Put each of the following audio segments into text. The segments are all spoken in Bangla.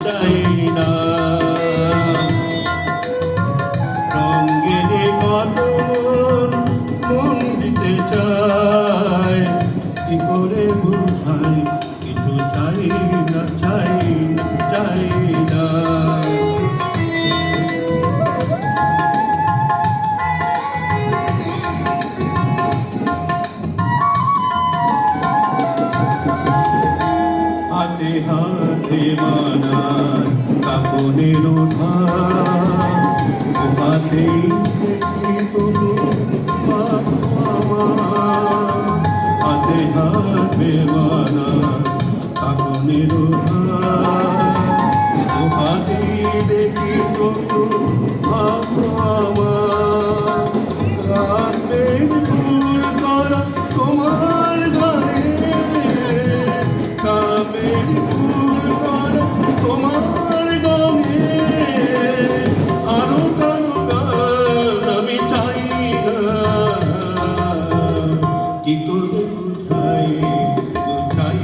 চাই না। রঙিন কত মন দিতে চায়, কি করে বুঝাই কিছু চাই না, চাই না, চাই না। হাতে হাতে মানার কাপনের হাতেই দেখি তুমি হাতে হাতে মানার কাপনের হাতেই দেখি তুমি রাতের ফুল করা তোমার ঘরে, কামের ফুল করা তোমার গানে, আরো কারো গান আমি চাই না। কি করে বুঝাই বুঝাই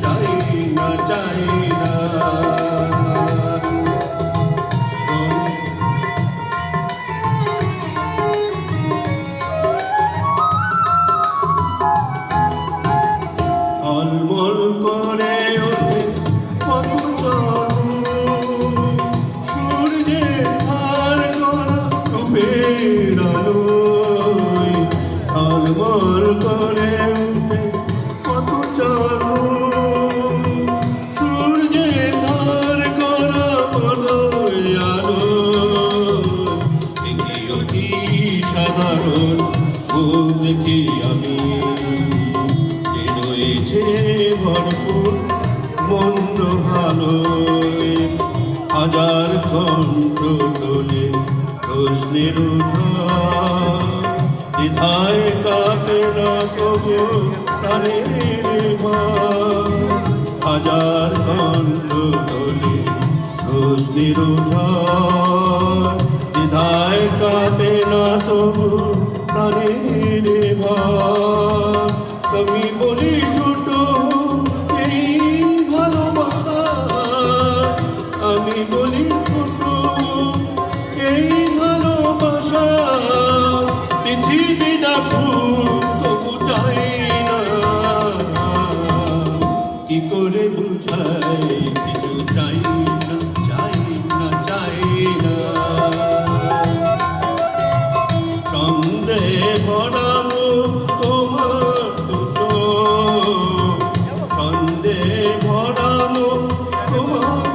চাই না, চাই না। ঝলমল করে ওঠে কত চাঁদ, সূর্যে আর করা রূপের আলোয়। ঝলমল করে ওঠে কত চাঁদ, সূর্যে ধার করা আলোয় আলোয়। দেখি অতি সাধারণ ও দেখি আমি, রয়েছে ভরপুর মন্দ ভালোয়। হাজার কণ্ঠ তোলে প্রশ্নের দ্বিধায় কাঁপে না তবু প্রাণের মা। হাজার কণ্ঠ তোলে প্রশ্নের দ্বিধায় কাঁপে না তবু প্রাণের মা। আমি বলি ছোট এই ভালোবাসা, আমি বলি ছোট এই ভালোবাসা। পৃথিবী দেখুক তবু চাই না, কি করে বুঝাই কিছু চাই না, চাই না, চাই না। সন্দেহ ভরানো তোমার ভরানো তোমার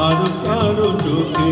আর কারো চোখে